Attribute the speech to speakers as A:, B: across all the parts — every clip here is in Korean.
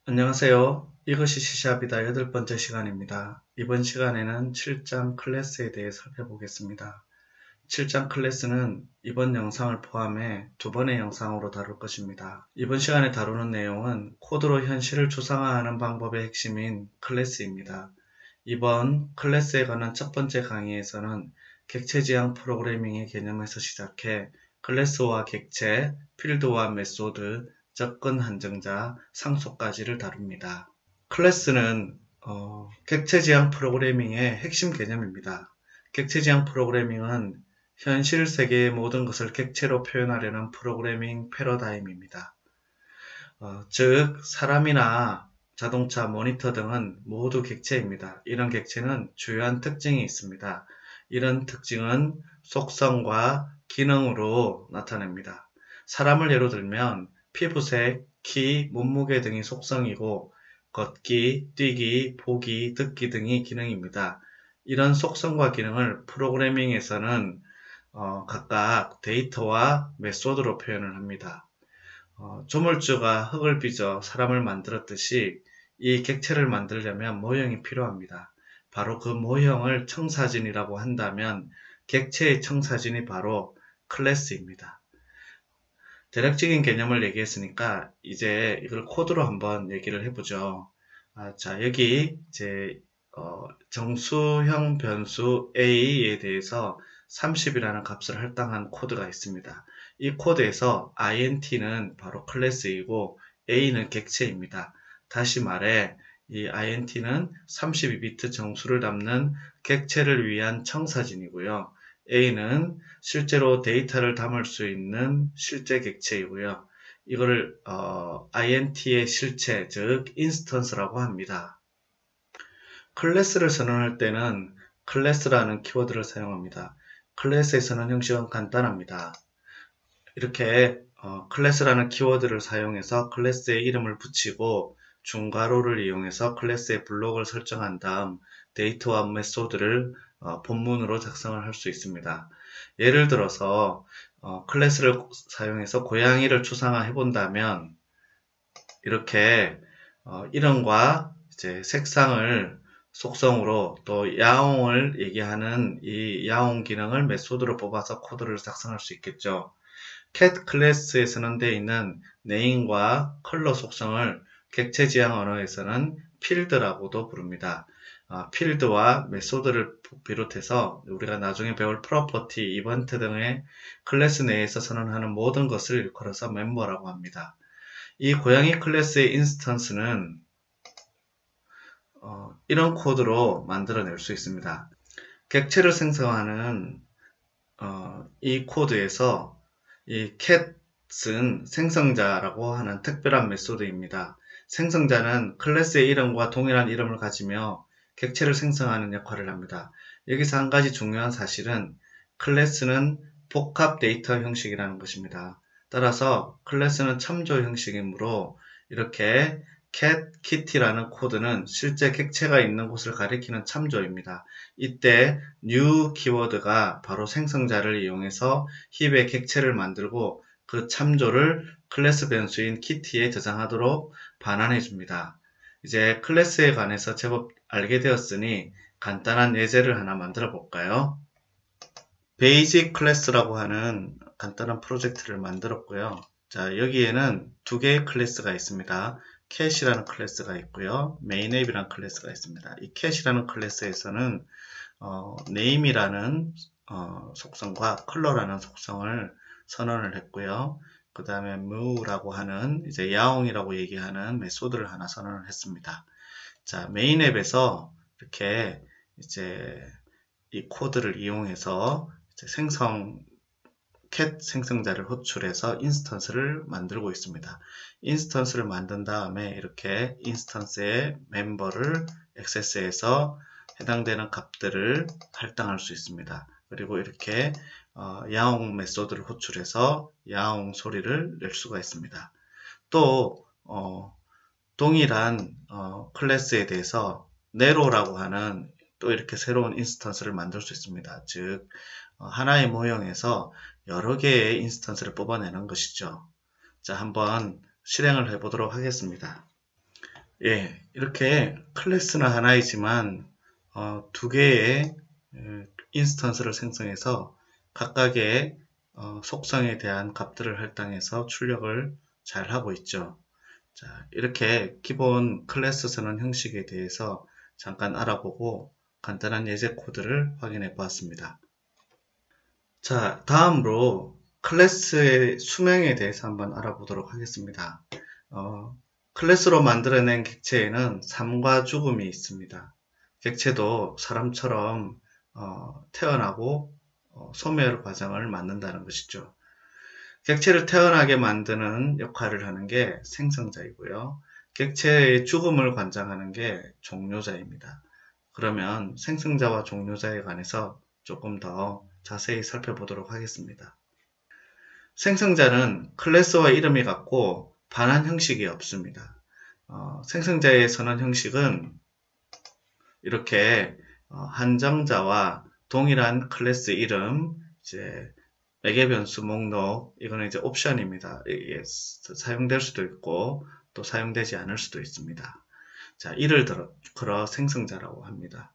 A: 안녕하세요. 이것이 C샵이다 8번째 시간입니다. 이번 시간에는 7장 클래스에 대해 살펴보겠습니다. 7장 클래스는 이번 영상을 포함해 두 번의 영상으로 다룰 것입니다. 이번 시간에 다루는 내용은 코드로 현실을 추상화하는 방법의 핵심인 클래스입니다. 이번 클래스에 관한 첫 번째 강의에서는 객체지향 프로그래밍의 개념에서 시작해 클래스와 객체, 필드와 메소드, 접근 한정자, 상속까지를 다룹니다. 클래스는 객체지향 프로그래밍의 핵심 개념입니다. 객체지향 프로그래밍은 현실 세계의 모든 것을 객체로 표현하려는 프로그래밍 패러다임입니다. 즉 사람이나 자동차, 모니터 등은 모두 객체입니다. 이런 객체는 주요한 특징이 있습니다. 이런 특징은 속성과 기능으로 나타냅니다. 사람을 예로 들면 피부색, 키, 몸무게 등이 속성이고 걷기, 뛰기, 보기, 듣기 등이 기능입니다. 이런 속성과 기능을 프로그래밍에서는 각각 데이터와 메소드로 표현을 합니다. 조물주가 흙을 빚어 사람을 만들었듯이 이 객체를 만들려면 모형이 필요합니다. 바로 그 모형을 청사진이라고 한다면 객체의 청사진이 바로 클래스입니다. 대략적인 개념을 얘기했으니까 이제 이걸 코드로 한번 얘기를 해보죠. 자, 여기 이제 정수형 변수 a에 대해서 30이라는 값을 할당한 코드가 있습니다. 이 코드에서 int는 바로 클래스이고 a는 객체입니다. 다시 말해 이 int는 32비트 정수를 담는 객체를 위한 청사진이고요. a는 실제로 데이터를 담을 수 있는 실제 객체이고요. 이거를 int의 실체, 즉 인스턴스라고 합니다. 클래스를 선언할 때는 클래스라는 키워드를 사용합니다. 클래스의 선언 형식은 간단합니다. 이렇게 클래스라는 키워드를 사용해서 클래스의 이름을 붙이고 중괄호를 이용해서 클래스의 블록을 설정한 다음 데이터와 메소드를 본문으로 작성을 할 수 있습니다. 예를 들어서 클래스를 사용해서 고양이를 추상화해 본다면 이렇게 이름과 이제 색상을 속성으로 또 야옹을 얘기하는 이 야옹 기능을 메소드로 뽑아서 코드를 작성할 수 있겠죠. cat 클래스에 선언되어 있는 네임과 컬러 속성을 객체 지향 언어에서는 필드라고도 부릅니다. 필드와 메소드를 비롯해서 우리가 나중에 배울 프로퍼티, 이벤트 등의 클래스 내에서 선언하는 모든 것을 일컬어서 멤버라고 합니다. 이 고양이 클래스의 인스턴스는 이런 코드로 만들어낼 수 있습니다. 객체를 생성하는 이 코드에서 이 cat은 생성자라고 하는 특별한 메소드입니다. 생성자는 클래스의 이름과 동일한 이름을 가지며 객체를 생성하는 역할을 합니다. 여기서 한 가지 중요한 사실은 클래스는 복합 데이터 형식이라는 것입니다. 따라서 클래스는 참조 형식이므로 이렇게 cat, kitty라는 코드는 실제 객체가 있는 곳을 가리키는 참조입니다. 이때 new 키워드가 바로 생성자를 이용해서 힙의 객체를 만들고 그 참조를 클래스 변수인 kitty에 저장하도록 반환해 줍니다. 이제 클래스에 관해서 제법 알게 되었으니 간단한 예제를 하나 만들어 볼까요? 베이직 클래스라고 하는 간단한 프로젝트를 만들었고요. 자, 여기에는 두 개의 클래스가 있습니다. cat이라는 클래스가 있고요. mainApp이라는 클래스가 있습니다. 이 cat이라는 클래스에서는 name이라는 속성과 color라는 속성을 선언을 했고요. 그 다음에 move라고 하는 이제 야옹이라고 얘기하는 메소드를 하나 선언을 했습니다. 자, 메인 앱에서 이렇게 이제 이 코드를 이용해서 이제 cat 생성자를 호출해서 인스턴스를 만들고 있습니다. 인스턴스를 만든 다음에 이렇게 인스턴스의 멤버를 액세스해서 해당되는 값들을 할당할 수 있습니다. 그리고 이렇게 야옹 메소드를 호출해서 야옹 소리를 낼 수가 있습니다. 또 동일한 클래스에 대해서 네로라고 하는 또 이렇게 새로운 인스턴스를 만들 수 있습니다. 즉 하나의 모형에서 여러 개의 인스턴스를 뽑아내는 것이죠. 자, 한번 실행을 해보도록 하겠습니다. 예, 이렇게 클래스는 하나이지만 두 개의 인스턴스를 생성해서 각각의 속성에 대한 값들을 할당해서 출력을 잘 하고 있죠. 자, 이렇게 기본 클래스 선언 형식에 대해서 잠깐 알아보고 간단한 예제 코드를 확인해 보았습니다. 자, 다음으로 클래스의 수명에 대해서 한번 알아보도록 하겠습니다. 클래스로 만들어낸 객체에는 삶과 죽음이 있습니다. 객체도 사람처럼 태어나고 소멸 과정을 맞는다는 것이죠. 객체를 태어나게 만드는 역할을 하는 게 생성자이고요. 객체의 죽음을 관장하는 게 종료자입니다. 그러면 생성자와 종료자에 관해서 조금 더 자세히 살펴보도록 하겠습니다. 생성자는 클래스와 이름이 같고 반환 형식이 없습니다. 생성자의 선언 형식은 이렇게 한정자와 동일한 클래스 이름, 이제 매개 변수 목록, 이거는 이제 옵션입니다. 이게 사용될 수도 있고 또 사용되지 않을 수도 있습니다. 자, 이를 걸어 생성자라고 합니다.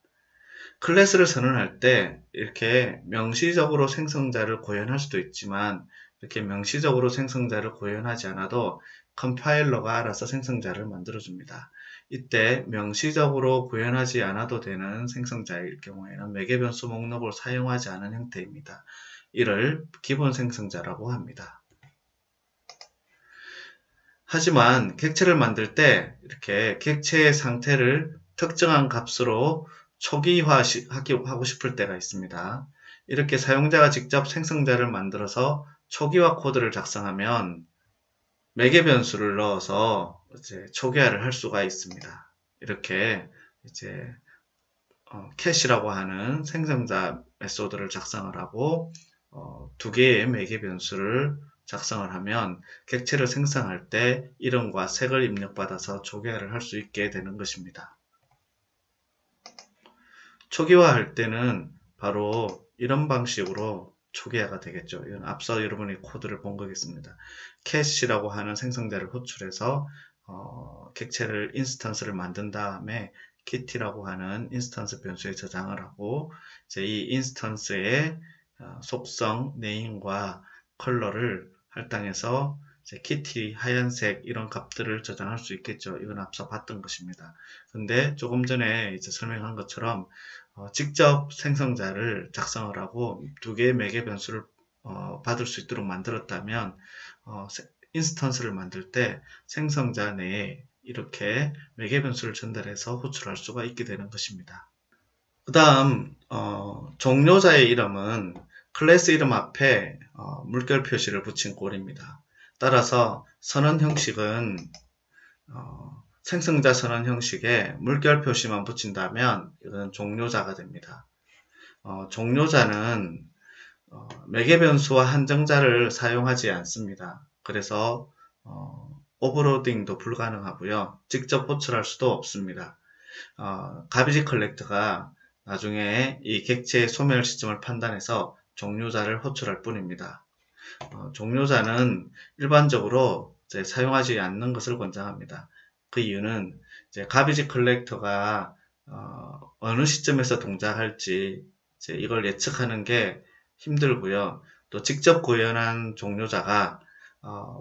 A: 클래스를 선언할 때 이렇게 명시적으로 생성자를 구현할 수도 있지만 이렇게 명시적으로 생성자를 구현하지 않아도 컴파일러가 알아서 생성자를 만들어줍니다. 이때 명시적으로 구현하지 않아도 되는 생성자일 경우에는 매개 변수 목록을 사용하지 않은 형태입니다. 이를 기본 생성자라고 합니다. 하지만 객체를 만들 때 이렇게 객체의 상태를 특정한 값으로 초기화하고 싶을 때가 있습니다. 이렇게 사용자가 직접 생성자를 만들어서 초기화 코드를 작성하면 매개 변수를 넣어서 이제 초기화를 할 수가 있습니다. 이렇게 이제 캐시라고 하는 생성자 메소드를 작성을 하고 두 개의 매개 변수를 작성을 하면 객체를 생성할 때 이름과 색을 입력받아서 초기화를 할 수 있게 되는 것입니다. 초기화할 때는 바로 이런 방식으로 초기화가 되겠죠. 이건 앞서 여러분이 코드를 본 거겠습니다. 캐시라고 하는 생성자를 호출해서 객체를 인스턴스를 만든 다음에 kitty라고 하는 인스턴스 변수에 저장을 하고 이제 이 인스턴스의 속성, 네임과 컬러를 할당해서 이제 kitty, 하얀색 이런 값들을 저장할 수 있겠죠. 이건 앞서 봤던 것입니다. 근데 조금 전에 이제 설명한 것처럼 직접 생성자를 작성을 하고 두 개의 매개 변수를 받을 수 있도록 만들었다면 인스턴스를 만들 때 생성자 내에 이렇게 매개 변수를 전달해서 호출할 수가 있게 되는 것입니다. 그 다음 종료자의 이름은 클래스 이름 앞에 물결 표시를 붙인 꼴입니다. 따라서 선언 형식은 생성자 선언 형식에 물결 표시만 붙인다면 이건 종료자가 됩니다. 종료자는 매개 변수와 한정자를 사용하지 않습니다. 그래서 오버로딩도 불가능하고요. 직접 호출할 수도 없습니다. 가비지 컬렉터가 나중에 이 객체의 소멸 시점을 판단해서 종료자를 호출할 뿐입니다. 종료자는 일반적으로 사용하지 않는 것을 권장합니다. 그 이유는 이제 가비지 컬렉터가 어느 시점에서 동작할지 이걸 예측하는 게 힘들고요. 또 직접 구현한 종료자가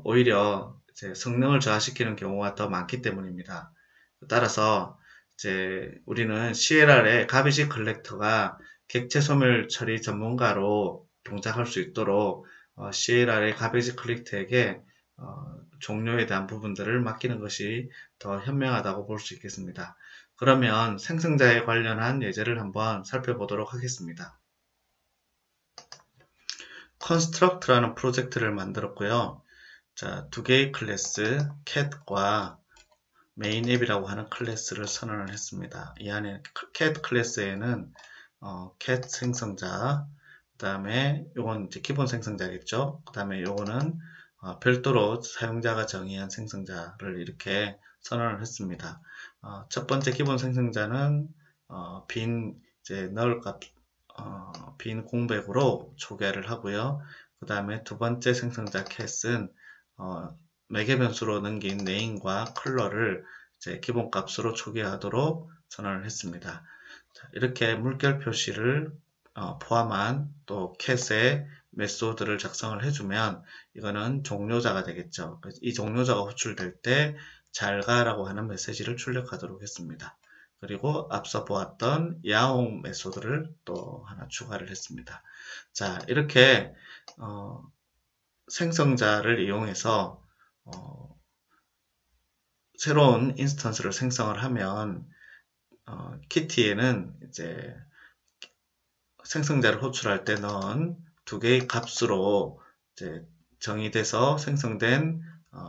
A: 오히려 이제 성능을 저하시키는 경우가 더 많기 때문입니다. 따라서 이제 우리는 CLR의 가비지 컬렉터가 객체 소멸 처리 전문가로 동작할 수 있도록 CLR의 가비지 컬렉터에게 종료에 대한 부분들을 맡기는 것이 더 현명하다고 볼 수 있겠습니다. 그러면 생성자에 관련한 예제를 한번 살펴보도록 하겠습니다. construct라는 프로젝트를 만들었고요. 자, 두 개의 클래스 cat과 main app이라고 하는 클래스를 선언을 했습니다. 이 안에 cat 클래스에는 cat 생성자, 그 다음에 요건 이제 기본 생성자겠죠. 그 다음에 요거는 별도로 사용자가 정의한 생성자를 이렇게 선언을 했습니다. 첫 번째 기본 생성자는 빈 이제 null 값, 빈 공백으로 초기화를 하고요. 그 다음에 두 번째 생성자 cat은 매개 변수로 넘긴 name과 컬러를 이제 기본값으로 초기화하도록 선언을 했습니다. 자, 이렇게 물결 표시를 포함한 또 캣의 메소드를 작성을 해주면 이거는 종료자가 되겠죠. 이 종료자가 호출될 때 잘가라고 하는 메시지를 출력하도록 했습니다. 그리고 앞서 보았던 야옹 메소드를 또 하나 추가를 했습니다. 자, 이렇게 생성자를 이용해서 새로운 인스턴스를 생성을 하면 키티에는 이제 생성자를 호출할 때 넣은 두 개의 값으로 이제 정의돼서 생성된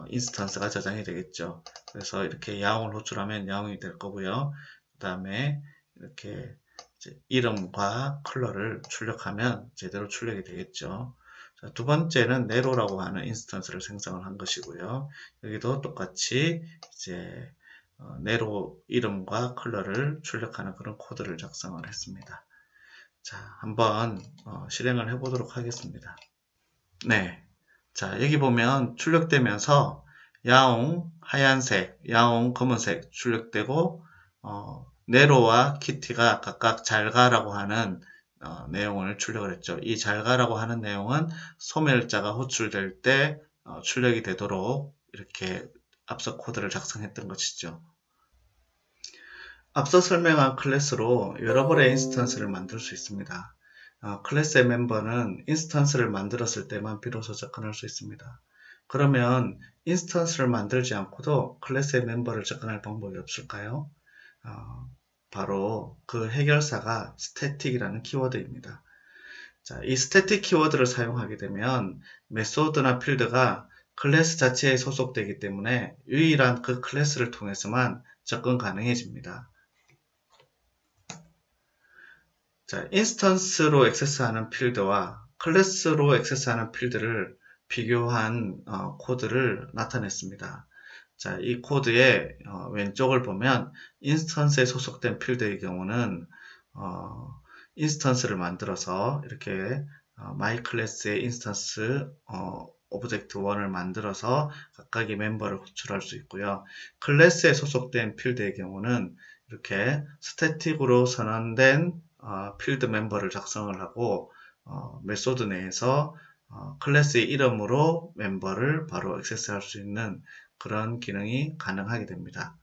A: 인스턴스가 저장이 되겠죠. 그래서 이렇게 야옹을 호출하면 야옹이 될 거고요. 그 다음에 이렇게 이제 이름과 컬러를 출력하면 제대로 출력이 되겠죠. 자, 두 번째는 네로라고 하는 인스턴스를 생성을 한 것이고요. 여기도 똑같이 이제 네로 이름과 컬러를 출력하는 그런 코드를 작성을 했습니다. 자, 한번 실행을 해보도록 하겠습니다. 네. 자, 여기 보면 출력되면서 야옹 하얀색, 야옹 검은색 출력되고 네로와 키티가 각각 잘가라고 하는 내용을 출력을 했죠. 이 잘가라고 하는 내용은 소멸자가 호출될 때 출력이 되도록 이렇게 앞서 코드를 작성했던 것이죠. 앞서 설명한 클래스로 여러 벌의 인스턴스를 만들 수 있습니다. 클래스의 멤버는 인스턴스를 만들었을 때만 비로소 접근할 수 있습니다. 그러면 인스턴스를 만들지 않고도 클래스의 멤버를 접근할 방법이 없을까요? 바로 그 해결사가 static이라는 키워드입니다. 자, 이 static 키워드를 사용하게 되면 메소드나 필드가 클래스 자체에 소속되기 때문에 유일한 그 클래스를 통해서만 접근 가능해집니다. 자, 인스턴스로 액세스하는 필드와 클래스로 액세스하는 필드를 비교한 코드를 나타냈습니다. 자, 이 코드의 왼쪽을 보면 인스턴스에 소속된 필드의 경우는 인스턴스를 만들어서 이렇게 my 클래스의 인스턴스 오브젝트 1을 만들어서 각각의 멤버를 호출할 수 있고요. 클래스에 소속된 필드의 경우는 이렇게 스태틱으로 선언된 필드 멤버를 작성을 하고 메소드 내에서 클래스의 이름으로 멤버를 바로 액세스할 수 있는 그런 기능이 가능하게 됩니다.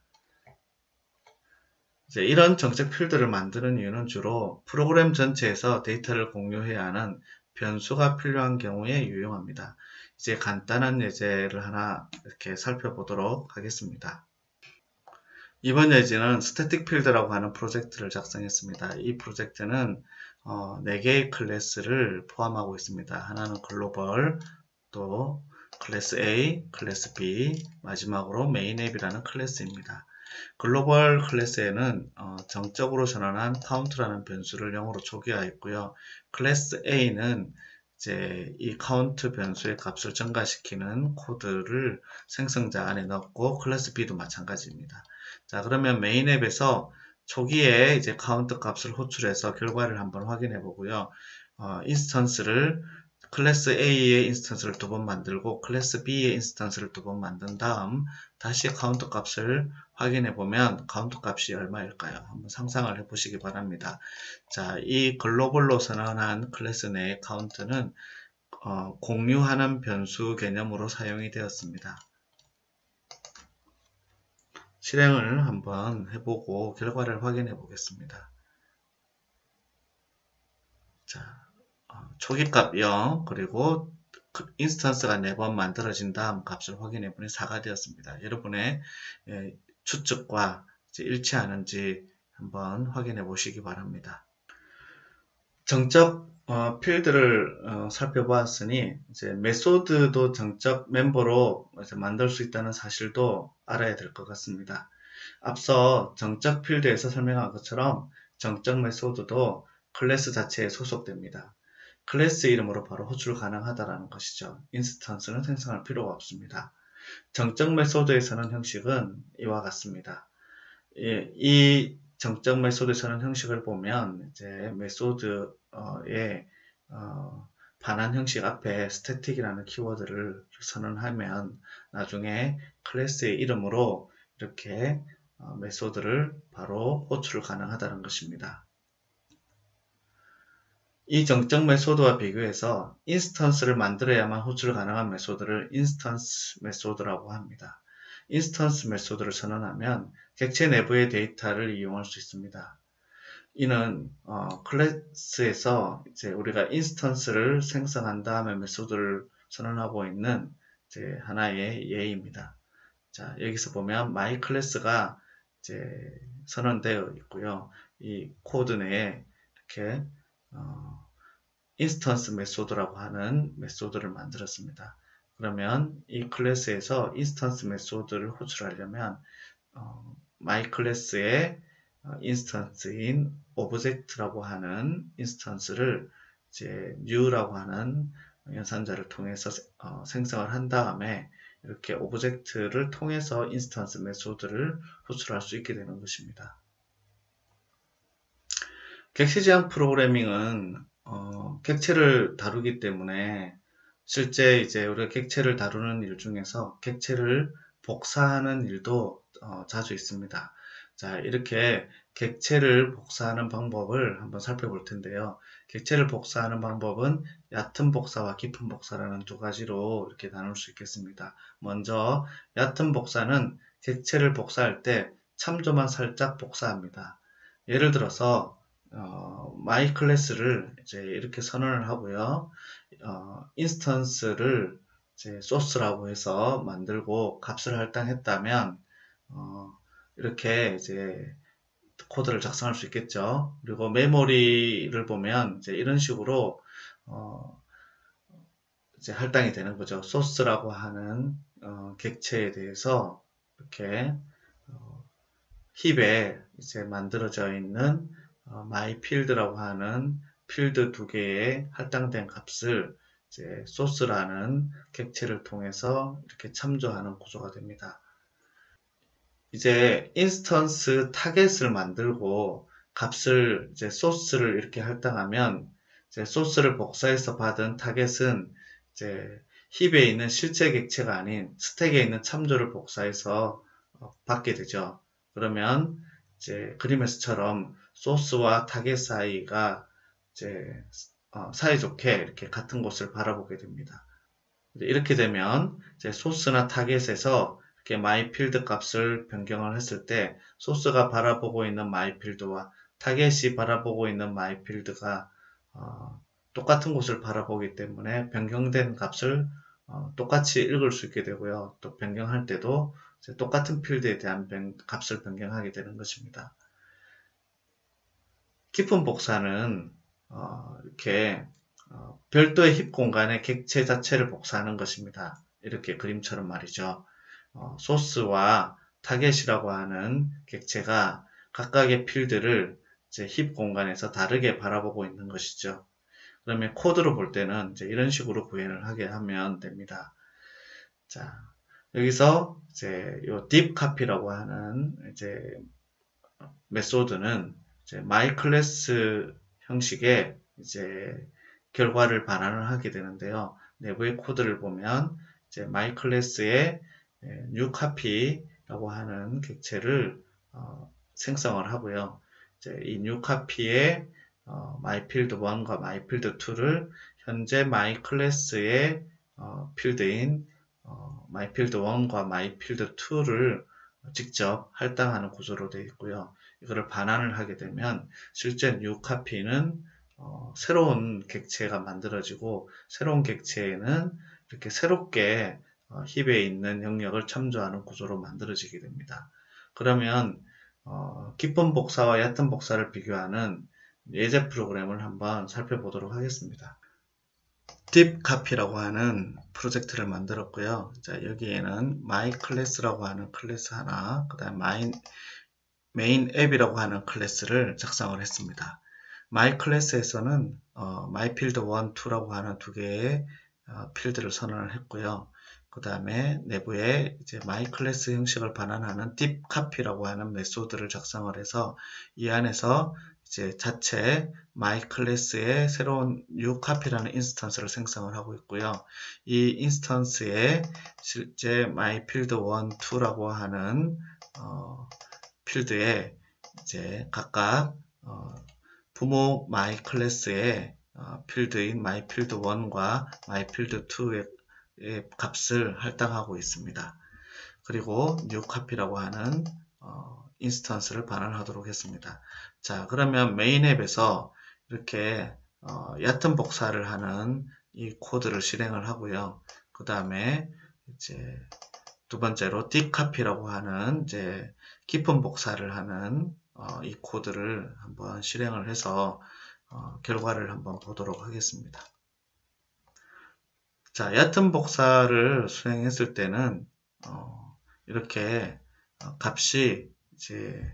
A: 이제 이런 정책 필드를 만드는 이유는 주로 프로그램 전체에서 데이터를 공유해야 하는 변수가 필요한 경우에 유용합니다. 이제 간단한 예제를 하나 이렇게 살펴보도록 하겠습니다. 이번 예제는 스태틱 필드라고 하는 프로젝트를 작성했습니다. 이 프로젝트는 4개의 클래스를 포함하고 있습니다. 하나는 글로벌, 또 클래스 A, 클래스 B, 마지막으로 메인 앱이라는 클래스입니다. 글로벌 클래스에는 정적으로 전환한 count라는 변수를 0으로 초기화했고요. 클래스 A는 이제 이 count 변수의 값을 증가시키는 코드를 생성자 안에 넣었고, 클래스 B도 마찬가지입니다. 자, 그러면 메인 앱에서 초기에 이제 count 값을 호출해서 결과를 한번 확인해 보고요. 인스턴스를 클래스 A의 인스턴스를 2번 만들고 클래스 B의 인스턴스를 2번 만든 다음 다시 카운트 값을 확인해 보면 카운트 값이 얼마일까요? 한번 상상을 해 보시기 바랍니다. 자, 이 글로벌로 선언한 클래스 내의 카운트는 공유하는 변수 개념으로 사용이 되었습니다. 실행을 한번 해보고 결과를 확인해 보겠습니다. 자, 초기값 0 그리고 인스턴스가 4번 만들어진 다음 값을 확인해 보니 4가 되었습니다. 여러분의 추측과 일치하는지 한번 확인해 보시기 바랍니다. 정적 필드를 살펴보았으니 이제 메소드도 정적 멤버로 만들 수 있다는 사실도 알아야 될 것 같습니다. 앞서 정적 필드에서 설명한 것처럼 정적 메소드도 클래스 자체에 소속됩니다. 클래스 이름으로 바로 호출 가능하다는 것이죠. 인스턴스는 생성할 필요가 없습니다. 정적 메소드에서는 형식은 이와 같습니다. 이 정적 메소드에서는 형식을 보면 이제 메소드의 반환 형식 앞에 static이라는 키워드를 선언하면 나중에 클래스의 이름으로 이렇게 메소드를 바로 호출 가능하다는 것입니다. 이 정적 메소드와 비교해서 인스턴스를 만들어야만 호출 가능한 메소드를 인스턴스 메소드라고 합니다. 인스턴스 메소드를 선언하면 객체 내부의 데이터를 이용할 수 있습니다. 이는 클래스에서 이제 우리가 인스턴스를 생성한 다음에 메소드를 선언하고 있는 이제 하나의 예입니다. 자, 여기서 보면 my 클래스가 이제 선언되어 있고요. 이 코드 내에 이렇게 인스턴스 메소드라고 하는 메소드를 만들었습니다. 그러면 이 클래스에서 인스턴스 메소드를 호출하려면 my 클래스의 인스턴스인 오브젝트라고 하는 인스턴스를 이제 new라고 하는 연산자를 통해서 생성을 한 다음에 이렇게 오브젝트를 통해서 인스턴스 메소드를 호출할 수 있게 되는 것입니다. 객체 지향 프로그래밍은 객체를 다루기 때문에 실제 이제 우리가 객체를 다루는 일 중에서 객체를 복사하는 일도 자주 있습니다. 자, 이렇게 객체를 복사하는 방법을 한번 살펴볼 텐데요. 객체를 복사하는 방법은 얕은 복사와 깊은 복사라는 두 가지로 이렇게 나눌 수 있겠습니다. 먼저 얕은 복사는 객체를 복사할 때 참조만 살짝 복사합니다. 예를 들어서 my 클래스를 이제 이렇게 선언을 하고요. 인스턴스를 이제 소스라고 해서 만들고 값을 할당했다면 이렇게 이제 코드를 작성할 수 있겠죠. 그리고 메모리를 보면 이제 이런 식으로 이제 할당이 되는 거죠. 소스라고 하는 객체에 대해서 이렇게 힙에 이제 만들어져 있는 myField라고 하는 필드 두 개의 할당된 값을 이제 소스라는 객체를 통해서 이렇게 참조하는 구조가 됩니다. 이제 인스턴스 타겟을 만들고 값을 이제 소스를 이렇게 할당하면 이제 소스를 복사해서 받은 타겟은 이제 힙에 있는 실제 객체가 아닌 스택에 있는 참조를 복사해서 받게 되죠. 그러면 이제 그림에서처럼 소스와 타겟 사이가 이제 사이좋게 이렇게 같은 곳을 바라보게 됩니다. 이렇게 되면 이제 소스나 타겟에서 이렇게 myField 값을 변경을 했을 때 소스가 바라보고 있는 myField와 타겟이 바라보고 있는 myField가 똑같은 곳을 바라보기 때문에 변경된 값을 똑같이 읽을 수 있게 되고요. 또 변경할 때도 똑같은 필드에 대한 값을 변경하게 되는 것입니다. 깊은 복사는 이렇게 별도의 힙 공간에 객체 자체를 복사하는 것입니다. 이렇게 그림처럼 말이죠. 소스와 타겟이라고 하는 객체가 각각의 필드를 이제 힙 공간에서 다르게 바라보고 있는 것이죠. 그러면 코드로 볼 때는 이제 이런 식으로 구현을 하게 하면 됩니다. 자, 여기서 이제 요 deep copy라고 하는 이제 메소드는 이제 my class 형식의 이제 결과를 반환을 하게 되는데요. 내부의 코드를 보면 이제 my class의 new copy라고 하는 객체를 생성을 하고요. 이제 이 new copy의 myfield1과 myfield2를 현재 my class의 필드인 myfield1과 myfield2를 직접 할당하는 구조로 되어 있고요. 이거를 반환을 하게 되면 실제 new copy는 새로운 객체가 만들어지고 새로운 객체에는 이렇게 새롭게 힙에 있는 영역을 참조하는 구조로 만들어지게 됩니다. 그러면 깊은 복사와 얕은 복사를 비교하는 예제 프로그램을 한번 살펴보도록 하겠습니다. Deep Copy라고 하는 프로젝트를 만들었고요. 자, 여기에는 My Class라고 하는 클래스 하나, 그 다음 Main App이라고 하는 클래스를 작성을 했습니다. My Class에서는 MyField1, 2라고 하는 두 개의 필드를 선언을 했고요. 그 다음에 내부에 이제 MyClass 형식을 반환하는 Deep Copy라고 하는 메소드를 작성을 해서 이 안에서 이제 자체 MyClass의 새로운 New Copy라는 인스턴스를 생성을 하고 있고요. 이 인스턴스에 실제 MyField1, 2라고 하는 필드에 이제 각각 부모 my 클래스의 필드인 my field 1과 my field 2의 값을 할당하고 있습니다. 그리고 new copy라고 하는 인스턴스를 반환하도록 했습니다. 자, 그러면 메인 앱에서 이렇게 얕은 복사를 하는 이 코드를 실행을 하고요. 그 다음에 이제 두 번째로 deep copy라고 하는 이제 깊은 복사를 하는 이 코드를 한번 실행을 해서 결과를 한번 보도록 하겠습니다. 자, 얕은 복사를 수행했을 때는 이렇게 값이 이제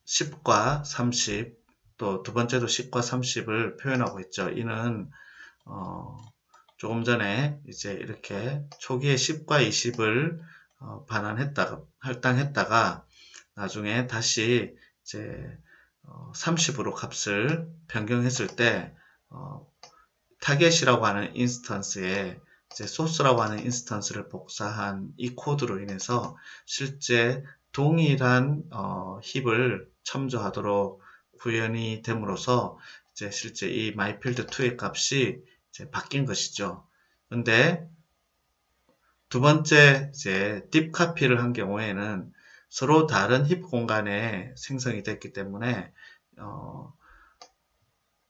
A: 10과 30, 또 두 번째도 10과 30을 표현하고 있죠. 이는 조금 전에 이제 이렇게 초기에 10과 20을 할당했다가 나중에 다시 이제 30으로 값을 변경했을 때 타겟이라고 하는 인스턴스에 이제 소스라고 하는 인스턴스를 복사한 이 코드로 인해서 실제 동일한 힙을 첨부하도록 구현이 됨으로써 이제 실제 이 myfield2의 값이 이제 바뀐 것이죠. 근데 두 번째 이제 deep copy를 한 경우에는 서로 다른 힙 공간에 생성이 됐기 때문에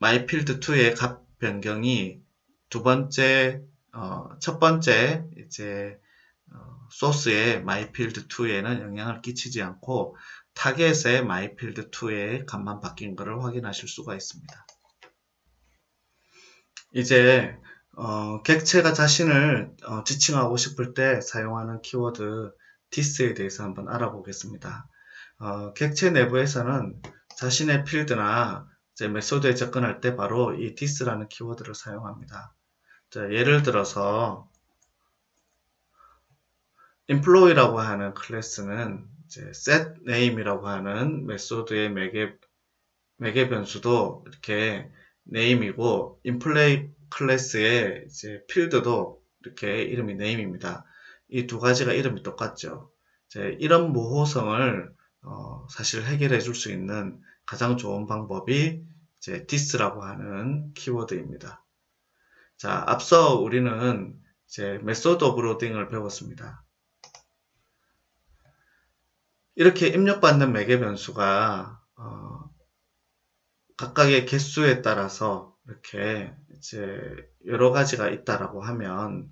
A: myfield2의 값 변경이 첫 번째 이제 소스의 myfield2에는 영향을 끼치지 않고 타겟의 myfield2의 값만 바뀐 것을 확인하실 수가 있습니다. 이제 객체가 자신을 지칭하고 싶을 때 사용하는 키워드 this에 대해서 한번 알아보겠습니다. 객체 내부에서는 자신의 필드나 이제 메소드에 접근할 때 바로 이 this라는 키워드를 사용합니다. 자, 예를 들어서 employee라고 하는 클래스는 이제 set name이라고 하는 메소드의 매개 변수도 이렇게 name이고 employee 클래스의 이제 필드도 이렇게 이름이 name입니다. 이 두 가지가 이름이 똑같죠. 이제 이런 모호성을 사실 해결해 줄 수 있는 가장 좋은 방법이 이제 this라고 하는 키워드입니다. 자, 앞서 우리는 이제 메소드 오버로딩을 배웠습니다. 이렇게 입력받는 매개 변수가 각각의 개수에 따라서 이렇게 이제 여러 가지가 있다라고 하면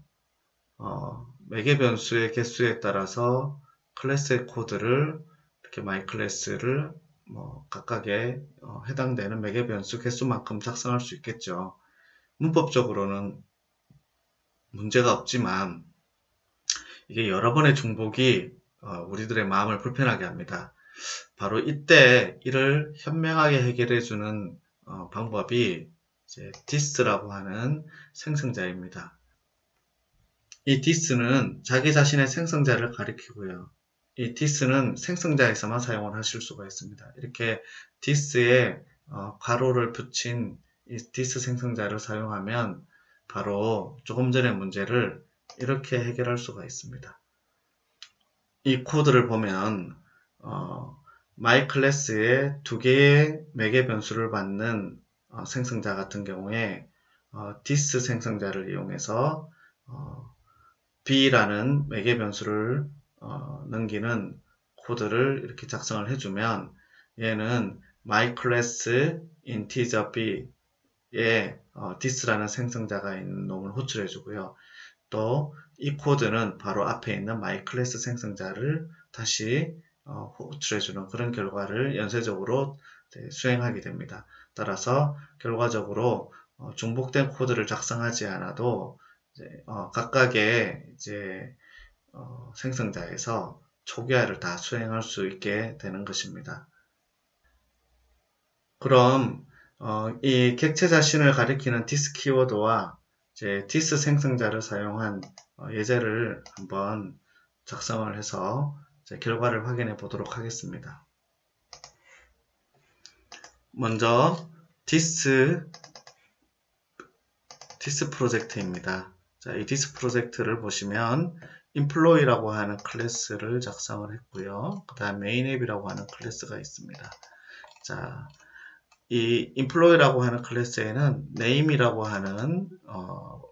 A: 매개 변수의 개수에 따라서 클래스의 코드를 이렇게 my 클래스를 각각의 해당되는 매개 변수 개수만큼 작성할 수 있겠죠. 문법적으로는 문제가 없지만 이게 여러 번의 중복이 우리들의 마음을 불편하게 합니다. 바로 이때 이를 현명하게 해결해주는 방법이 이제 this라고 하는 생성자입니다. 이 this는 자기 자신의 생성자를 가리키고요. 이 this는 생성자에서만 사용을 하실 수가 있습니다. 이렇게 this에 괄호를 붙인 이 this 생성자를 사용하면 바로 조금 전의 문제를 이렇게 해결할 수가 있습니다. 이 코드를 보면 my 클래스에 두 개의 매개 변수를 받는 생성자 같은 경우에 this 생성자를 이용해서 b라는 매개 변수를 넘기는 코드를 이렇게 작성을 해주면 얘는 my class integer b에 this라는 생성자가 있는 놈을 호출해 주고요. 또 이 코드는 바로 앞에 있는 my class 생성자를 다시 호출해주는 그런 결과를 연쇄적으로 수행하게 됩니다. 따라서 결과적으로 중복된 코드를 작성하지 않아도 이제 각각의 이제 생성자에서 초기화를 다 수행할 수 있게 되는 것입니다. 그럼 이 객체 자신을 가리키는 this 키워드와 이제 this 생성자를 사용한 예제를 한번 작성을 해서 이제 결과를 확인해 보도록 하겠습니다. 먼저 this 프로젝트입니다. 자, 이 this 프로젝트를 보시면 employee라고 하는 클래스를 작성을 했고요. 그 다음 main app이라고 하는 클래스가 있습니다. 자, 이 employee라고 하는 클래스에는 name이라고 하는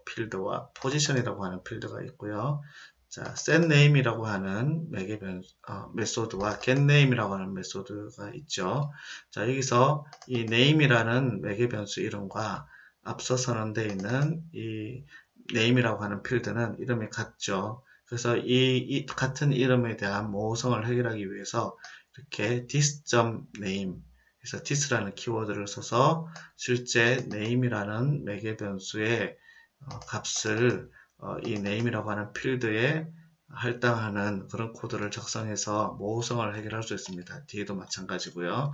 A: 필드와 position이라고 하는 필드가 있고요. 자, setName이라고 하는 매개 메소드와 getName이라고 하는 메소드가 있죠. 자, 여기서 이 name이라는 매개 변수 이름과 앞서 선언되어 있는 이 name이라고 하는 필드는 이름이 같죠. 그래서 이 같은 이름에 대한 모호성을 해결하기 위해서 이렇게 this.name 그래서 this라는 키워드를 써서 실제 name이라는 매개 변수의 값을 이 name이라고 하는 필드에 할당하는 그런 코드를 작성해서 모호성을 해결할 수 있습니다. 뒤에도 마찬가지고요.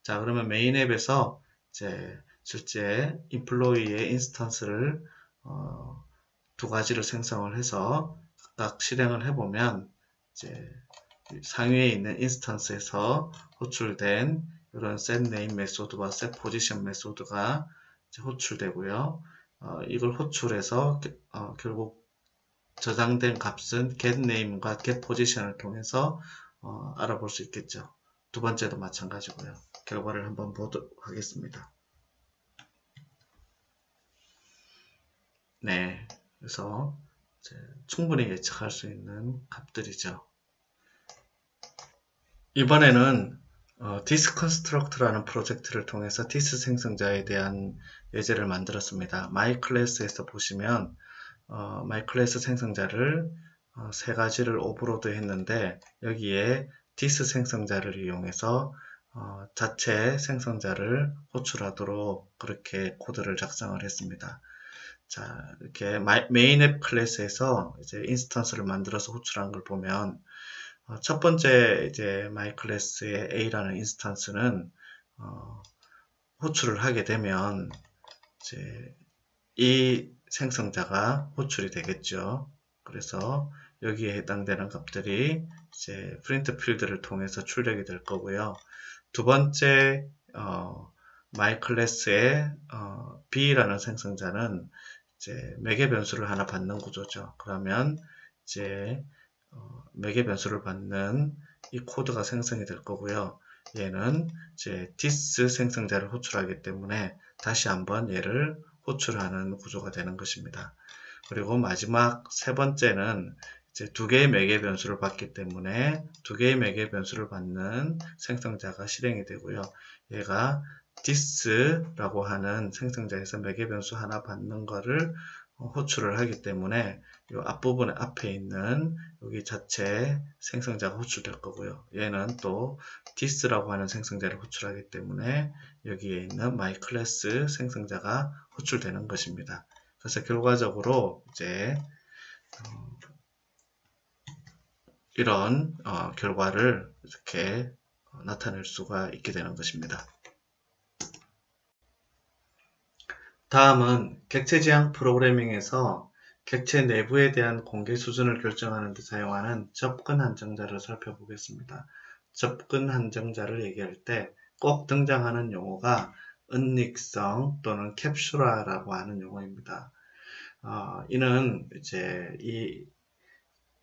A: 자, 그러면 main 앱에서 이제 실제 employee의 인스턴스를 두 가지를 생성을 해서 각각 실행을 해보면 이제 상위에 있는 인스턴스에서 호출된 이런 setName 메소드와 setPosition 메소드가 호출되고요. 이걸 호출해서 결국 저장된 값은 getName과 getPosition을 통해서 알아볼 수 있겠죠. 두 번째도 마찬가지고요. 결과를 한번 보도록 하겠습니다. 네, 그래서 충분히 예측할 수 있는 값들이죠. 이번에는 this construct라는 프로젝트를 통해서 this 생성자에 대한 예제를 만들었습니다. myClass에서 보시면 myClass 생성자를 세 가지를 오버로드 했는데 여기에 this 생성자를 이용해서 자체 생성자를 호출하도록 그렇게 코드를 작성을 했습니다. 자, 이렇게 main app 클래스에서 이제 인스턴스를 만들어서 호출한 걸 보면 첫 번째 이제 myClass의 A라는 인스턴스는 호출을 하게 되면 이제 이 생성자가 호출이 되겠죠. 그래서 여기에 해당되는 값들이 이제 프린트 필드를 통해서 출력이 될 거고요. 두 번째 myClass의 B라는 생성자는 이제 매개 변수를 하나 받는 구조죠. 그러면 이제 매개 변수를 받는 이 코드가 생성이 될 거고요. 얘는 이제 this 생성자를 호출하기 때문에 다시 한번 얘를 호출하는 구조가 되는 것입니다. 그리고 마지막 세 번째는 이제 두 개의 매개 변수를 받기 때문에 두 개의 매개 변수를 받는 생성자가 실행이 되고요. 얘가 this라고 하는 생성자에서 매개 변수 하나 받는 거를 호출을 하기 때문에 이 앞부분에 앞에 있는 여기 자체 생성자가 호출될 거고요. 얘는 또 this라고 하는 생성자를 호출하기 때문에 여기에 있는 myClass 생성자가 호출되는 것입니다. 그래서 결과적으로 이제 이런 결과를 이렇게 나타낼 수가 있게 되는 것입니다. 다음은 객체 지향 프로그래밍에서 객체 내부에 대한 공개 수준을 결정하는 데 사용하는 접근 한정자를 살펴보겠습니다. 접근 한정자를 얘기할 때 꼭 등장하는 용어가 은닉성 또는 캡슐화라고 하는 용어입니다. 이는 이제 이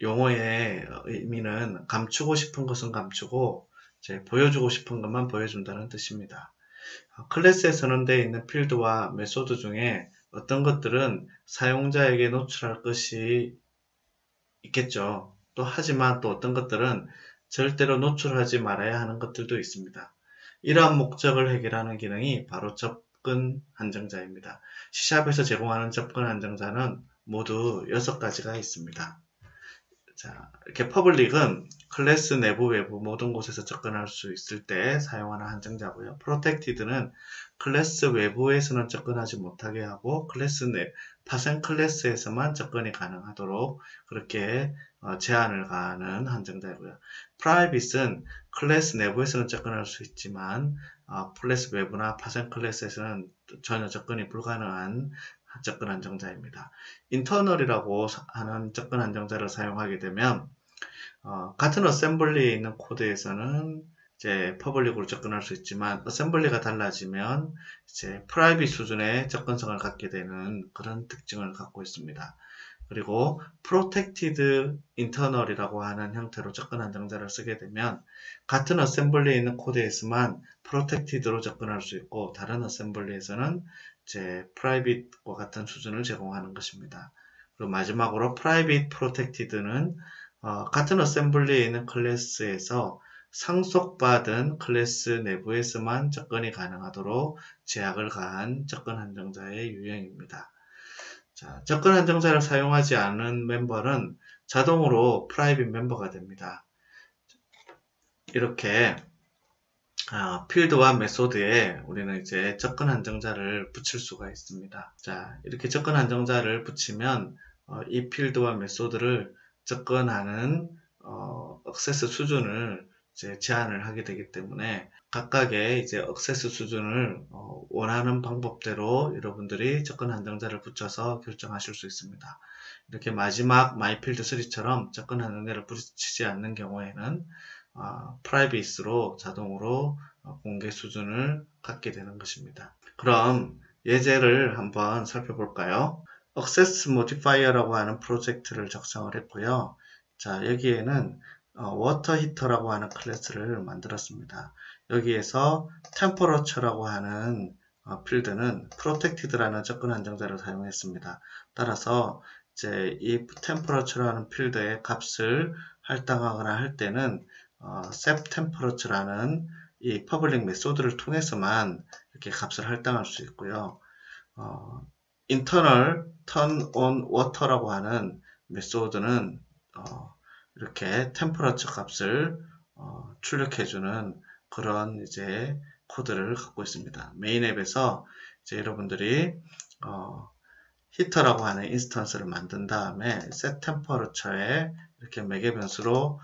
A: 용어의 의미는 감추고 싶은 것은 감추고 이제 보여주고 싶은 것만 보여준다는 뜻입니다. 클래스에 선언되어 있는 필드와 메소드 중에 어떤 것들은 사용자에게 노출할 것이 있겠죠. 또 하지만 또 어떤 것들은 절대로 노출하지 말아야 하는 것들도 있습니다. 이러한 목적을 해결하는 기능이 바로 접근 한정자입니다. C샵에서 제공하는 접근 한정자는 모두 6가지가 있습니다. 자, 이렇게 퍼블릭은 클래스 내부 외부 모든 곳에서 접근할 수 있을 때 사용하는 한정자고요. 프로텍티드는 클래스 외부에서는 접근하지 못하게 하고 클래스 내 파생 클래스에서만 접근이 가능하도록 그렇게 제한을 가하는 한정자이고요. 프라이빗은 클래스 내부에서는 접근할 수 있지만 클래스 외부나 파생 클래스에서는 전혀 접근이 불가능한 접근 한정자입니다. 인터널이라고 하는 접근 한정자를 사용하게 되면 같은 어셈블리에 있는 코드에서는 이제 퍼블릭으로 접근할 수 있지만 어셈블리가 달라지면 이제 프라이빗 수준의 접근성을 갖게 되는 그런 특징을 갖고 있습니다. 그리고 protected internal이라고 하는 형태로 접근 안정자를 쓰게 되면 같은 어셈블리에 있는 코드에서만 protected로 접근할 수 있고 다른 어셈블리에서는 이제 private과 같은 수준을 제공하는 것입니다. 그리고 마지막으로 private protected는 같은 어셈블리에 있는 클래스에서 상속받은 클래스 내부에서만 접근이 가능하도록 제약을 가한 접근 한정자의 유형입니다. 자, 접근 한정자를 사용하지 않은 멤버는 자동으로 프라이빗 멤버가 됩니다. 이렇게 필드와 메소드에 우리는 이제 접근 한정자를 붙일 수가 있습니다. 자, 이렇게 접근 한정자를 붙이면 이 필드와 메소드를 접근하는 액세스 수준을 이제 제한을 하게 되기 때문에 각각의 이제 액세스 수준을 원하는 방법대로 여러분들이 접근 한정자를 붙여서 결정하실 수 있습니다. 이렇게 마지막 myfield3처럼 접근 한정자를 붙이지 않는 경우에는 프라이빗으로 자동으로 공개 수준을 갖게 되는 것입니다. 그럼 예제를 한번 살펴볼까요? Access Modifier라고 하는 프로젝트를 작성을 했고요. 자, 여기에는 워터 히터라고 하는 클래스를 만들었습니다. 여기에서 Temperature라고 하는 필드는 Protected라는 접근 한정자를 사용했습니다. 따라서 이제 이 Temperature라는 필드의 값을 할당하거나 할 때는 set temperature라는 이 퍼블릭 메소드를 통해서만 이렇게 값을 할당할 수 있고요. internal turn on water라고 하는 메소드는 이렇게 temperature 값을 출력해주는 그런 이제 코드를 갖고 있습니다. 메인 앱에서 이제 여러분들이 히터라고 하는 인스턴스를 만든 다음에 set temperature에 이렇게 매개 변수로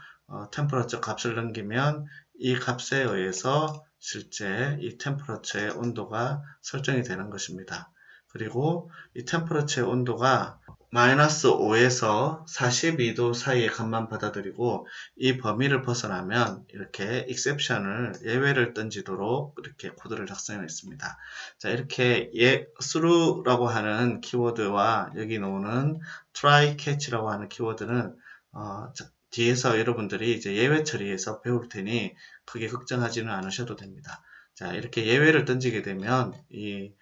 A: 템퍼러처 값을 넘기면 이 값에 의해서 실제 이 템퍼러처의 온도가 설정이 되는 것입니다. 그리고 이 템퍼러처의 온도가 마이너스 5에서 42도 사이의 값만 받아들이고 이 범위를 벗어나면 이렇게 exception을 예외를 던지도록 이렇게 코드를 작성해 있습니다. 자, 이렇게 through라고 하는 키워드와 여기 나오는 try catch라고 하는 키워드는 뒤에서 여러분들이 이제 예외 처리해서 배울 테니 크게 걱정하지는 않으셔도 됩니다. 자, 이렇게 예외를 던지게 되면 이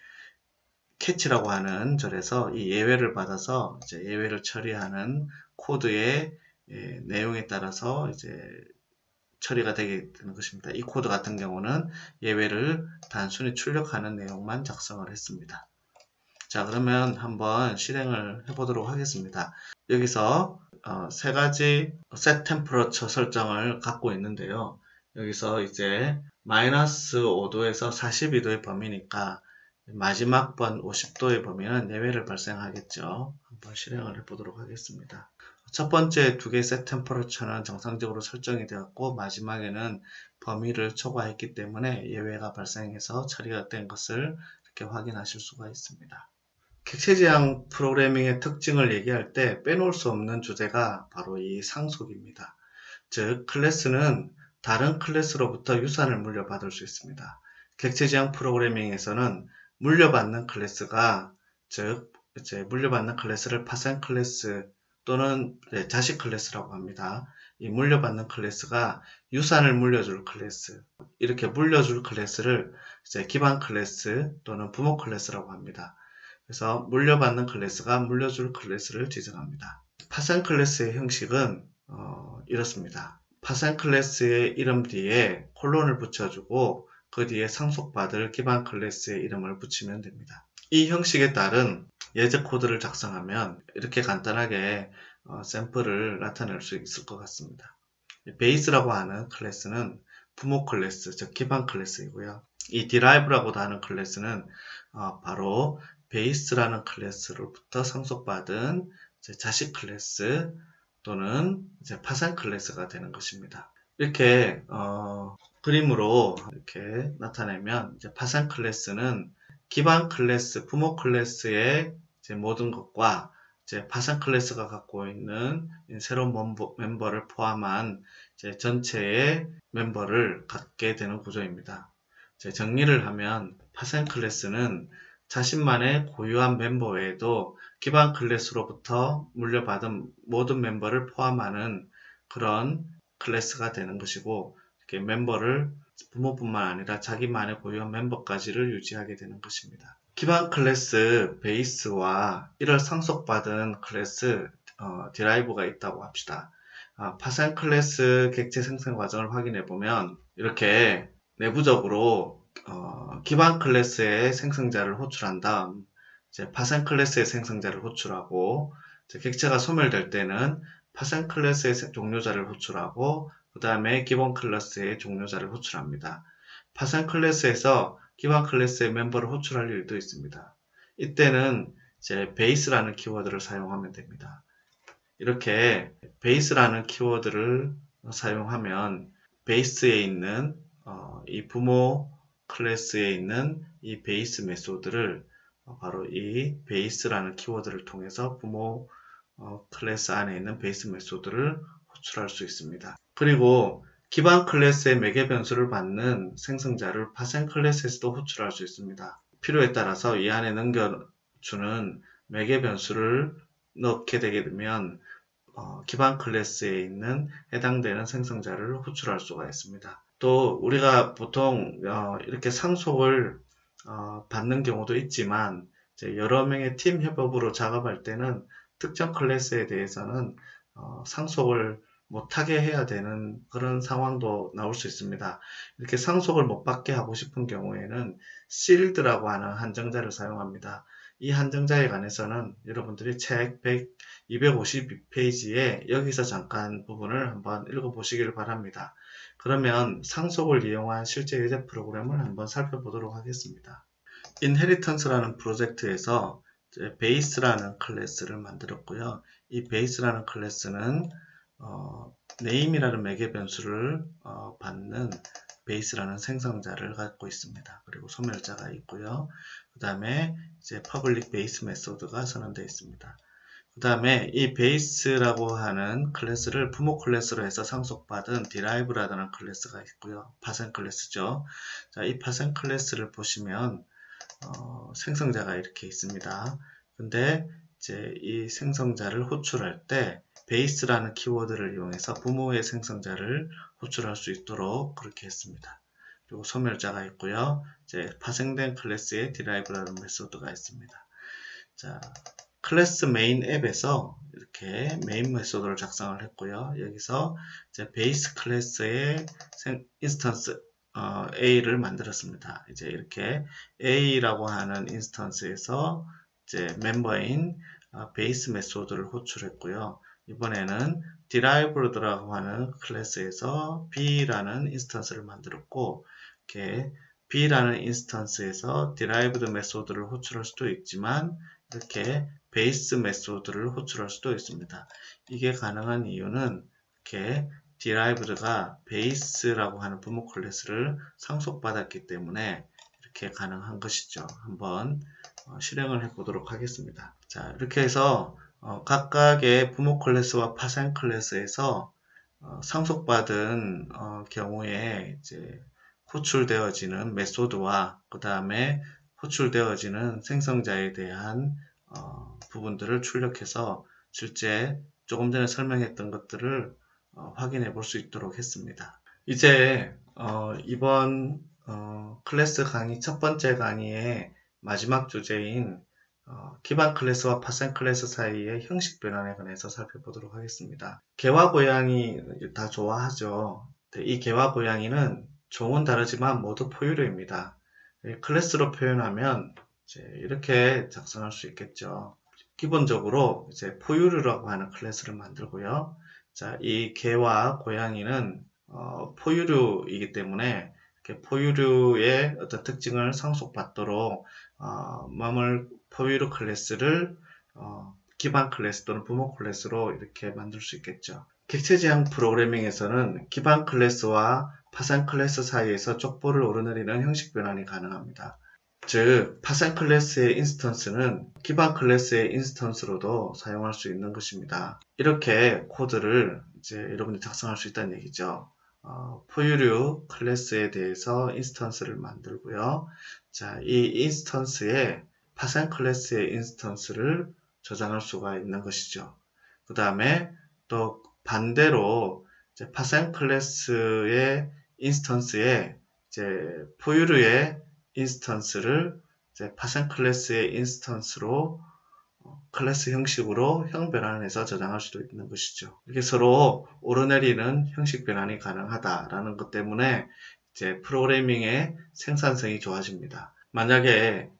A: 캐치라고 하는 절에서 이 예외를 받아서 이제 예외를 처리하는 코드의 내용에 따라서 이제 처리가 되게 되는 것입니다. 이 코드 같은 경우는 예외를 단순히 출력하는 내용만 작성을 했습니다. 자, 그러면 한번 실행을 해보도록 하겠습니다. 여기서 세 가지 set temperature 설정을 갖고 있는데요. 여기서 이제 마이너스 5도에서 42도의 범위니까 마지막 번 50도의 범위는 예외를 발생하겠죠. 한번 실행을 해보도록 하겠습니다. 첫 번째 두 개의 set temperature는 정상적으로 설정이 되었고 마지막에는 범위를 초과했기 때문에 예외가 발생해서 처리가 된 것을 이렇게 확인하실 수가 있습니다. 객체지향 프로그래밍의 특징을 얘기할 때 빼놓을 수 없는 주제가 바로 이 상속입니다. 즉, 클래스는 다른 클래스로부터 유산을 물려받을 수 있습니다. 객체지향 프로그래밍에서는 물려받는 클래스가, 즉, 이제 물려받는 클래스를 파생 클래스 또는 자식 클래스라고 합니다. 이 물려받는 클래스가 유산을 물려줄 클래스, 이렇게 물려줄 클래스를 이제 기반 클래스 또는 부모 클래스라고 합니다. 그래서 물려받는 클래스가 물려줄 클래스를 지정합니다. 파생 클래스의 형식은 이렇습니다. 파생 클래스의 이름 뒤에 콜론을 붙여주고 그 뒤에 상속받을 기반 클래스의 이름을 붙이면 됩니다. 이 형식에 따른 예제 코드를 작성하면 이렇게 간단하게 샘플을 나타낼 수 있을 것 같습니다. 베이스라고 하는 클래스는 부모 클래스, 즉 기반 클래스이고요. 이 derive라고도 하는 클래스는 바로 베이스라는 클래스로부터 상속받은 자식 클래스 또는 이제 파생 클래스가 되는 것입니다. 이렇게 그림으로 이렇게 나타내면 이제 파생 클래스는 기반 클래스, 부모 클래스의 이제 모든 것과 이제 파생 클래스가 갖고 있는 새로운 멤버를 포함한 이제 전체의 멤버를 갖게 되는 구조입니다. 정리를 하면 파생 클래스는 자신만의 고유한 멤버 외에도 기반 클래스로부터 물려받은 모든 멤버를 포함하는 그런 클래스가 되는 것이고, 이렇게 멤버를 부모뿐만 아니라 자기만의 고유한 멤버까지를 유지하게 되는 것입니다. 기반 클래스 베이스와 이를 상속받은 클래스 디라이브가 있다고 합시다. 파생 클래스 객체 생성 과정을 확인해 보면 이렇게 내부적으로 기반 클래스의 생성자를 호출한 다음 이제 파생 클래스의 생성자를 호출하고, 이제 객체가 소멸될 때는 파생 클래스의 종료자를 호출하고 그 다음에 기본 클래스의 종료자를 호출합니다. 파생 클래스에서 기반 클래스의 멤버를 호출할 일도 있습니다. 이때는 이제 베이스라는 키워드를 사용하면 됩니다. 이렇게 베이스라는 키워드를 사용하면 베이스에 있는 이 부모 클래스에 있는 이 베이스 메소드를 바로 이 베이스라는 키워드를 통해서 부모 클래스 안에 있는 베이스 메소드를 호출할 수 있습니다. 그리고 기반 클래스의 매개 변수를 받는 생성자를 파생 클래스에서도 호출할 수 있습니다. 필요에 따라서 이 안에 넘겨주는 매개 변수를 넣게 되게 되면 기반 클래스에 있는 해당되는 생성자를 호출할 수가 있습니다. 또 우리가 보통 이렇게 상속을 받는 경우도 있지만 이제 여러 명의 팀 협업으로 작업할 때는 특정 클래스에 대해서는 상속을 못하게 해야 되는 그런 상황도 나올 수 있습니다. 이렇게 상속을 못 받게 하고 싶은 경우에는 shield라고 하는 한정자를 사용합니다. 이 한정자에 관해서는 여러분들이 책 252페이지에 여기서 잠깐 부분을 한번 읽어보시길 바랍니다. 그러면 상속을 이용한 실제 예제 프로그램을 한번 살펴보도록 하겠습니다. 인헤리턴스라는 프로젝트에서 베이스라는 클래스를 만들었고요. 이 베이스라는 클래스는 name이라는 매개 변수를 받는 베이스라는 생성자를 갖고 있습니다. 그리고 소멸자가 있고요. 그 다음에 이제 public base 메소드가 선언되어 있습니다. 그 다음에 이 베이스라고 하는 클래스를 부모 클래스로 해서 상속받은 derive라는 클래스가 있고요. 파생 클래스죠. 자, 이 파생 클래스를 보시면 생성자가 이렇게 있습니다. 근데 이제 이 생성자를 호출할 때 베이스라는 키워드를 이용해서 부모의 생성자를 호출할 수 있도록 그렇게 했습니다. 그리고 소멸자가 있고요. 이제 파생된 클래스의 derive라는 메소드가 있습니다. 자, 클래스 메인 앱에서 이렇게 메인 메소드를 작성을 했고요. 여기서 이제 베이스 클래스의 인스턴스 A를 만들었습니다. 이제 이렇게 A라고 하는 인스턴스에서 이제 멤버인 베이스 메소드를 호출했고요. 이번에는 derived라고 하는 클래스에서 B라는 인스턴스를 만들었고, 이렇게 B라는 인스턴스에서 derived 메소드를 호출할 수도 있지만 이렇게 베이스 메소드를 호출할 수도 있습니다. 이게 가능한 이유는 이렇게 derived가 베이스라고 하는 부모 클래스를 상속받았기 때문에 이렇게 가능한 것이죠. 한번 실행을 해보도록 하겠습니다. 자, 이렇게 해서 각각의 부모 클래스와 파생 클래스에서 상속받은 경우에 이제 호출되어지는 메소드와 그 다음에 호출되어지는 생성자에 대한 부분들을 출력해서 실제 조금 전에 설명했던 것들을 확인해 볼 수 있도록 했습니다. 이제 이번 클래스 강의 첫 번째 강의의 마지막 주제인 기반 클래스와 파생 클래스 사이의 형식 변환에 관해서 살펴보도록 하겠습니다. 개와 고양이 다 좋아하죠. 이 개와 고양이는 종은 다르지만 모두 포유류입니다. 클래스로 표현하면 이제 이렇게 작성할 수 있겠죠. 기본적으로 이제 포유류라고 하는 클래스를 만들고요. 자, 이 개와 고양이는 포유류이기 때문에 포유류의 어떤 특징을 상속받도록 포유류 클래스를 기반 클래스 또는 부모 클래스로 이렇게 만들 수 있겠죠. 객체 지향 프로그래밍에서는 기반 클래스와 파생 클래스 사이에서 족보를 오르내리는 형식 변환이 가능합니다. 즉, 파생 클래스의 인스턴스는 기반 클래스의 인스턴스로도 사용할 수 있는 것입니다. 이렇게 코드를 이제 여러분이 작성할 수 있다는 얘기죠. 포유류 클래스에 대해서 인스턴스를 만들고요. 자, 이 인스턴스에 파생 클래스의 인스턴스를 저장할 수가 있는 것이죠. 그 다음에 또 반대로 이제 파생 클래스의 인스턴스에 이제 포유류의 인스턴스를 이제 파생 클래스의 인스턴스로 클래스 형식으로 형 변환해서 저장할 수도 있는 것이죠. 이렇게 서로 오르내리는 형식 변환이 가능하다라는 것 때문에 이제 프로그래밍의 생산성이 좋아집니다. 만약에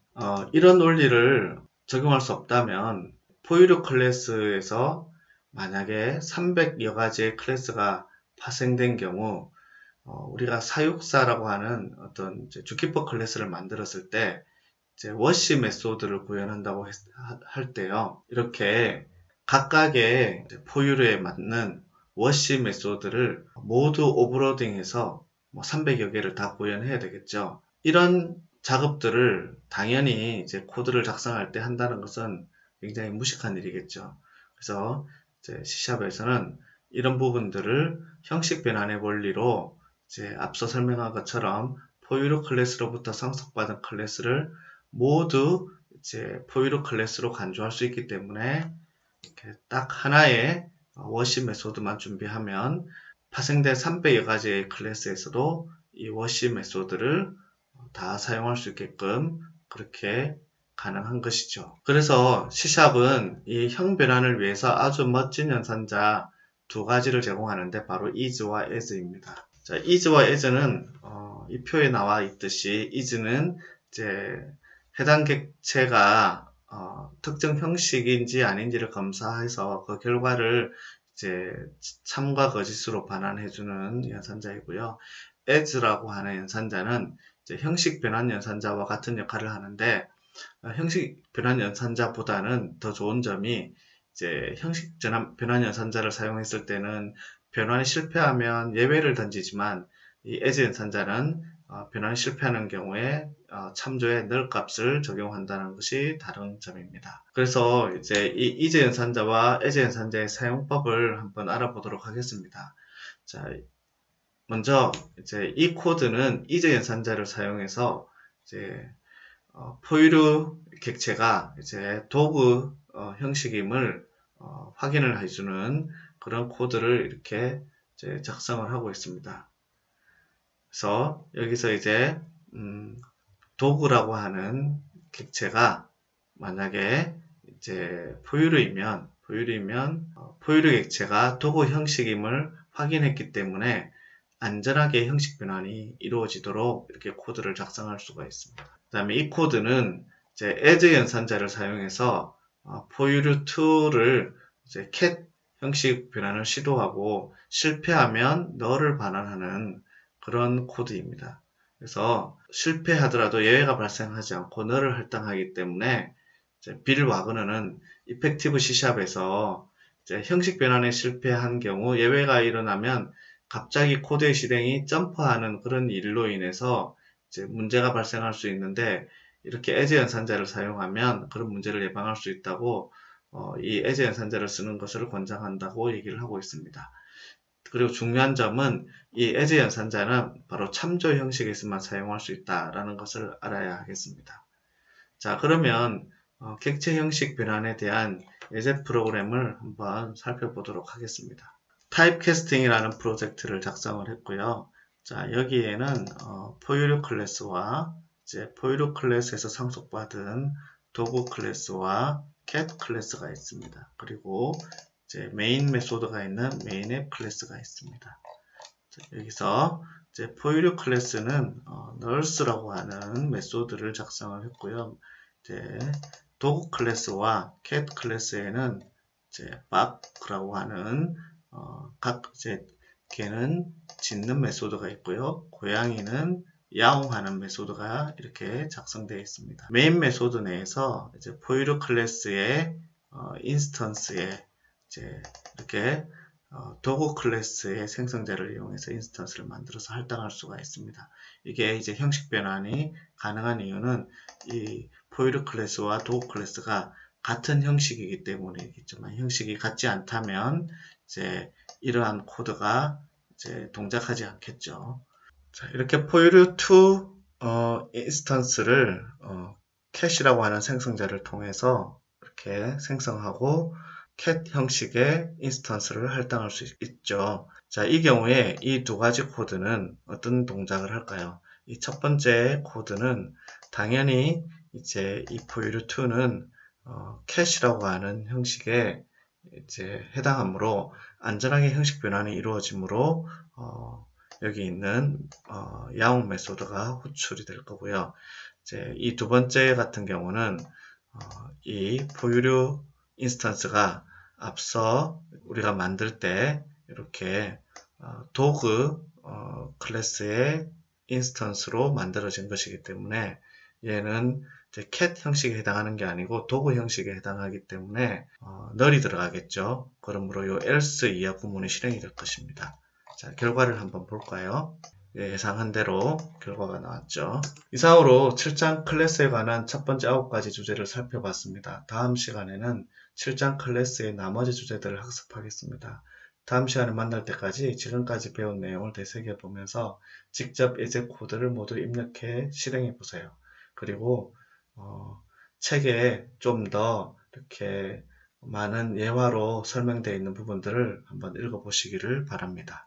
A: 이런 원리를 적용할 수 없다면 포유류 클래스에서 만약에 300여 가지의 클래스가 파생된 경우 우리가 사육사라고 하는 어떤 주키퍼 클래스를 만들었을 때 이제 워시 메소드를 구현한다고 할 때요. 이렇게 각각의 포유류에 맞는 워시 메소드를 모두 오버로딩해서 300여 개를 다 구현해야 되겠죠. 이런 작업들을 당연히 이제 코드를 작성할 때 한다는 것은 굉장히 무식한 일이겠죠. 그래서 이제 C샵에서는 이런 부분들을 형식 변환의 원리로 이제 앞서 설명한 것처럼 포유류 클래스로부터 상속받은 클래스를 모두 이제 포유류 클래스로 간주할 수 있기 때문에 이렇게 딱 하나의 워시 메소드만 준비하면 파생된 300여 가지의 클래스에서도 이 워시 메소드를 다 사용할 수 있게끔 그렇게 가능한 것이죠. 그래서 C샵은 이 형 변환을 위해서 아주 멋진 연산자 두 가지를 제공하는데 바로 is와 as입니다. 자, is와 as는 이 표에 나와 있듯이 is는 이제 해당 객체가 특정 형식인지 아닌지를 검사해서 그 결과를 이제 참과 거짓으로 반환해주는 연산자이고요. as라고 하는 연산자는 이제 형식 변환 연산자와 같은 역할을 하는데 형식 변환 연산자보다는 더 좋은 점이 이제 형식 변환 연산자를 사용했을 때는 변환이 실패하면 예외를 던지지만 이 as 연산자는 변환이 실패하는 경우에 참조의 널 값을 적용한다는 것이 다른 점입니다. 그래서 이제 이 is 연산자와 as 연산자의 사용법을 한번 알아보도록 하겠습니다. 자, 먼저 이제 이 코드는 is 연산자를 사용해서 이제 포유류 객체가 이제 도구 형식임을 확인을 해주는 그런 코드를 이렇게 이제 작성을 하고 있습니다. 그래서 여기서 이제 도구라고 하는 객체가 만약에 이제 포유류이면 포유류 객체가 도구 형식임을 확인했기 때문에 안전하게 형식 변환이 이루어지도록 이렇게 코드를 작성할 수가 있습니다. 그 다음에 이 코드는 이제 as 연산자를 사용해서 포유류2를 이제 cat 형식 변환을 시도하고 실패하면 null을 반환하는 그런 코드입니다. 그래서 실패하더라도 예외가 발생하지 않고 null을 할당하기 때문에 빌 와그너는 이펙티브 C샵에서 형식 변환에 실패한 경우 예외가 일어나면 갑자기 코드의 실행이 점프하는 그런 일로 인해서 이제 문제가 발생할 수 있는데 이렇게 as 연산자를 사용하면 그런 문제를 예방할 수 있다고 이 as 연산자를 쓰는 것을 권장한다고 얘기를 하고 있습니다. 그리고 중요한 점은 이 as 연산자는 바로 참조 형식에서만 사용할 수 있다라는 것을 알아야 하겠습니다. 자, 그러면 객체 형식 변환에 대한 예제 프로그램을 한번 살펴보도록 하겠습니다. 타입캐스팅이라는 프로젝트를 작성을 했고요. 자, 여기에는 포유류 클래스와 이제 포유류 클래스에서 상속받은 도구 클래스와 cat 클래스가 있습니다. 그리고 이제 메인 메소드가 있는 메인 앱 클래스가 있습니다. 자, 여기서 이제 포유류 클래스는 nurse라고 하는 메소드를 작성을 했고요. 이제 도구 클래스와 cat 클래스에는 이제 bark라고 하는 이제 개는 짖는 메소드가 있고요. 고양이는 야옹하는 메소드가 이렇게 작성되어 있습니다. 메인 메소드 내에서 이제 포유류 클래스의 인스턴스에 이제 이렇게 도구 클래스의 생성자를 이용해서 인스턴스를 만들어서 할당할 수가 있습니다. 이게 이제 형식 변환이 가능한 이유는 이 포유류 클래스와 도구 클래스가 같은 형식이기 때문이겠지만 형식이 같지 않다면 이제 이러한 코드가 이제 동작하지 않겠죠. 자, 이렇게 포유류2 인스턴스를 캣이라고 하는 생성자를 통해서 이렇게 생성하고 cat 형식의 인스턴스를 할당할 수 있죠. 자, 이 경우에 이 두 가지 코드는 어떤 동작을 할까요? 이 첫 번째 코드는 당연히 이제 이 foil2는 cat이라고 하는 형식에 이제 해당하므로 안전하게 형식 변환이 이루어지므로 여기 있는 야옹 메소드가 호출이 될 거고요. 이제 이 두 번째 같은 경우는 이 포유류 인스턴스가 앞서 우리가 만들 때 이렇게 도그 클래스의 인스턴스로 만들어진 것이기 때문에 얘는 이제 cat 형식에 해당하는 게 아니고 도구 형식에 해당하기 때문에 널이 들어가겠죠. 그러므로 요 else 이하 구문이 실행이 될 것입니다. 자, 결과를 한번 볼까요? 예상한 대로 결과가 나왔죠. 이상으로 7장 클래스에 관한 첫 번째 9가지 주제를 살펴봤습니다. 다음 시간에는 7장 클래스의 나머지 주제들을 학습하겠습니다. 다음 시간에 만날 때까지 지금까지 배운 내용을 되새겨보면서 직접 예제 코드를 모두 입력해 실행해 보세요. 그리고 책에 좀 더 이렇게 많은 예화로 설명되어 있는 부분들을 한번 읽어보시기를 바랍니다.